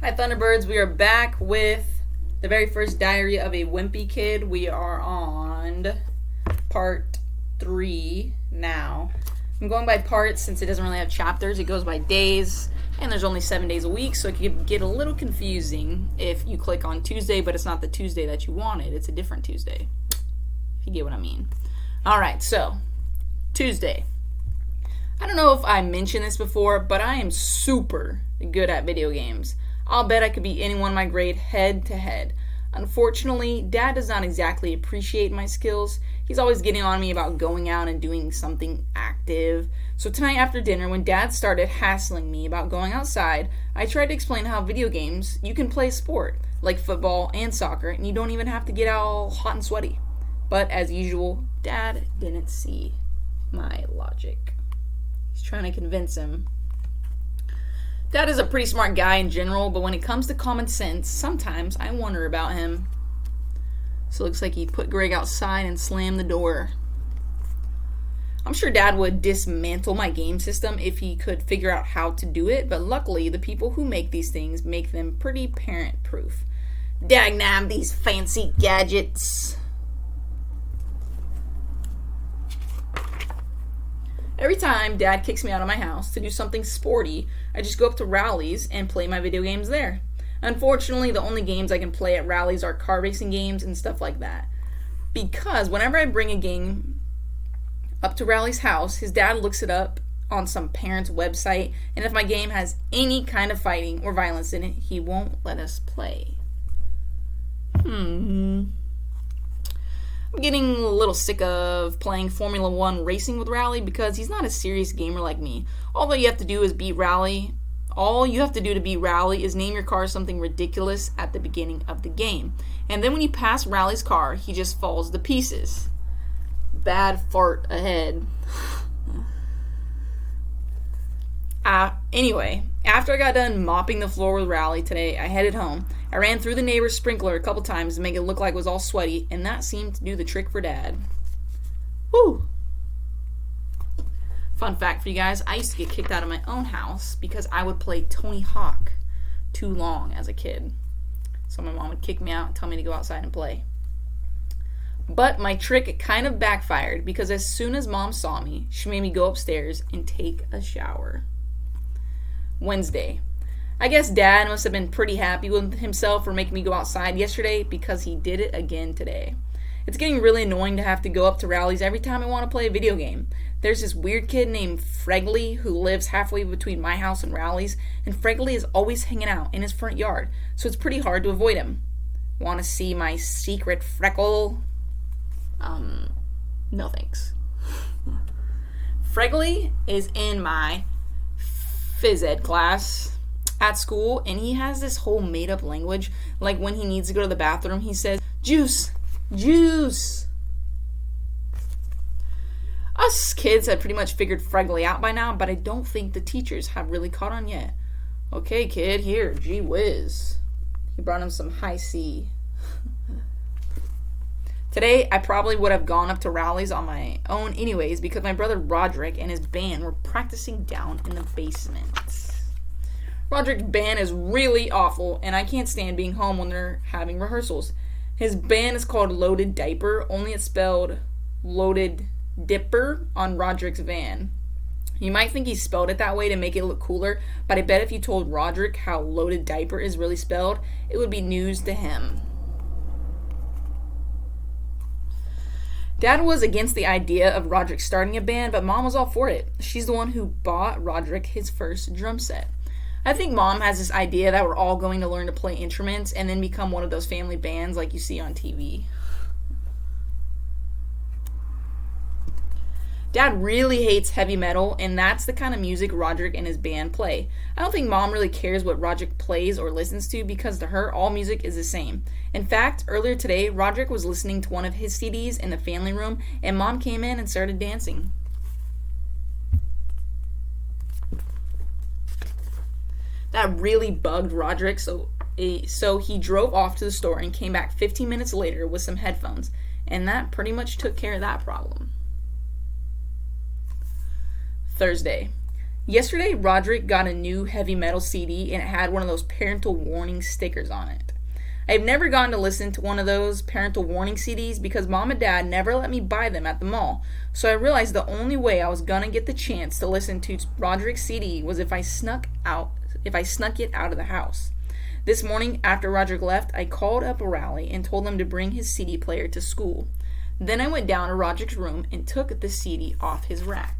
Hi Thunderbirds, we are back with the very first Diary of a Wimpy Kid. We are on part 3 now. I'm going by parts since it doesn't really have chapters. It goes by days, and there's only 7 days a week, so it can get a little confusing if you click on Tuesday, but it's not the Tuesday that you wanted. It's a different Tuesday, if you get what I mean. Alright, so, Tuesday. I don't know if I mentioned this before, but I am super good at video games. I'll bet I could beat anyone in my grade head to head. Unfortunately, Dad does not exactly appreciate my skills. He's always getting on me about going out and doing something active. So tonight after dinner, when Dad started hassling me about going outside, I tried to explain how video games, you can play sport, like football and soccer, and you don't even have to get all hot and sweaty. But as usual, Dad didn't see my logic. He's trying to convince him. Dad is a pretty smart guy in general, but when it comes to common sense, sometimes I wonder about him. So it looks like he put Greg outside and slammed the door. I'm sure Dad would dismantle my game system if he could figure out how to do it, but luckily the people who make these things make them pretty parent-proof. Dagnam, these fancy gadgets. Every time Dad kicks me out of my house to do something sporty, I just go up to rallies and play my video games there. Unfortunately, the only games I can play at rallies are car racing games and stuff like that. Because whenever I bring a game up to Rally's house, his dad looks it up on some parent's website, and if my game has any kind of fighting or violence in it, he won't let us play. I'm getting a little sick of playing Formula 1 racing with Rally because he's not a serious gamer like me. All you have to do to beat Rally is name your car something ridiculous at the beginning of the game. And then when you pass Rally's car, he just falls to pieces. Bad fart ahead. Anyway, after I got done mopping the floor with Rally today, I headed home. I ran through the neighbor's sprinkler a couple times to make it look like it was all sweaty, and that seemed to do the trick for Dad. Woo! Fun fact for you guys, I used to get kicked out of my own house because I would play Tony Hawk too long as a kid. So my mom would kick me out and tell me to go outside and play. But my trick kind of backfired because as soon as Mom saw me, she made me go upstairs and take a shower. Wednesday. I guess Dad must have been pretty happy with himself for making me go outside yesterday because he did it again today. It's getting really annoying to have to go up to rallies every time I want to play a video game. There's this weird kid named Fregley who lives halfway between my house and Rally's, and Fregley is always hanging out in his front yard, so it's pretty hard to avoid him. Want to see my secret freckle? No thanks. Fregley is in my phys ed class at school, and he has this whole made-up language. Like when he needs to go to the bathroom, he says, "Juice, juice." Us kids have pretty much figured Fregley out by now, but I don't think the teachers have really caught on yet. Okay, kid, here, gee whiz. He brought him some high C. Today, I probably would have gone up to rallies on my own anyways because my brother Roderick and his band were practicing down in the basement. Roderick's band is really awful, and I can't stand being home when they're having rehearsals. His band is called Loaded Diaper, only it's spelled Loaded Dipper on Roderick's van. You might think he spelled it that way to make it look cooler, but I bet if you told Roderick how Loaded Diaper is really spelled, it would be news to him. Dad was against the idea of Roderick starting a band, but Mom was all for it. She's the one who bought Roderick his first drum set. I think Mom has this idea that we're all going to learn to play instruments and then become one of those family bands like you see on TV. Dad really hates heavy metal, and that's the kind of music Roderick and his band play. I don't think Mom really cares what Roderick plays or listens to because to her, all music is the same. In fact, earlier today, Roderick was listening to one of his CDs in the family room, and Mom came in and started dancing. That really bugged Roderick, so he drove off to the store and came back 15 minutes later with some headphones, and that pretty much took care of that problem. Thursday. Yesterday, Roderick got a new heavy metal CD and it had one of those parental warning stickers on it. I've never gotten to listen to one of those parental warning CDs because mom and dad never let me buy them at the mall. So I realized the only way I was gonna get the chance to listen to Roderick's CD was if I snuck it out of the house. This morning, after Roderick left, I called up Raleigh and told him to bring his CD player to school. Then I went down to Roderick's room and took the CD off his rack.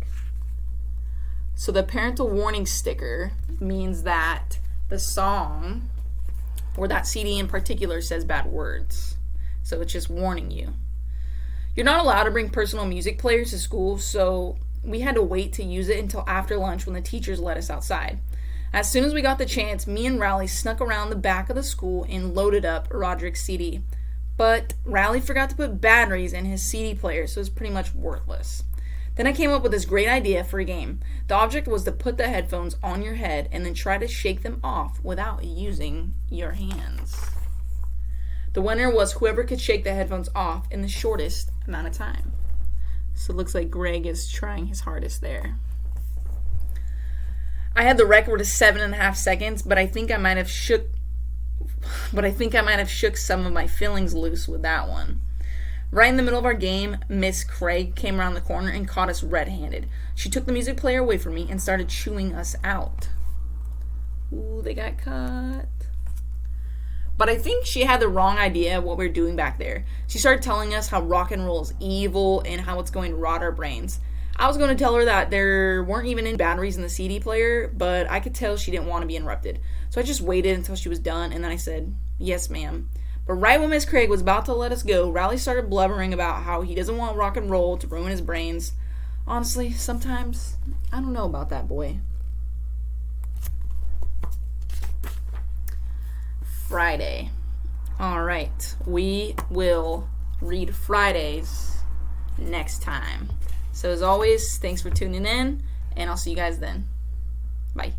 So the parental warning sticker means that the song, or that CD in particular, says bad words. So it's just warning you. You're not allowed to bring personal music players to school, so we had to wait to use it until after lunch when the teachers let us outside. As soon as we got the chance, me and Raleigh snuck around the back of the school and loaded up Roderick's CD. But Raleigh forgot to put batteries in his CD player, so it was pretty much worthless. Then I came up with this great idea for a game. The object was to put the headphones on your head and then try to shake them off without using your hands. The winner was whoever could shake the headphones off in the shortest amount of time. So it looks like Greg is trying his hardest there. I had the record of 7.5 seconds, but I think I might have shook some of my feelings loose with that one. Right in the middle of our game, Miss Craig came around the corner and caught us red-handed. She took the music player away from me and started chewing us out. Ooh, they got caught. But I think she had the wrong idea of what we were doing back there. She started telling us how rock and roll is evil and how it's going to rot our brains. I was going to tell her that there weren't even any batteries in the CD player, but I could tell she didn't want to be interrupted. So I just waited until she was done, and then I said, "Yes, ma'am." But right when Miss Craig was about to let us go, Raleigh started blubbering about how he doesn't want rock and roll to ruin his brains. Honestly, sometimes I don't know about that boy. Friday. Alright, we will read Fridays next time. So as always, thanks for tuning in, and I'll see you guys then. Bye.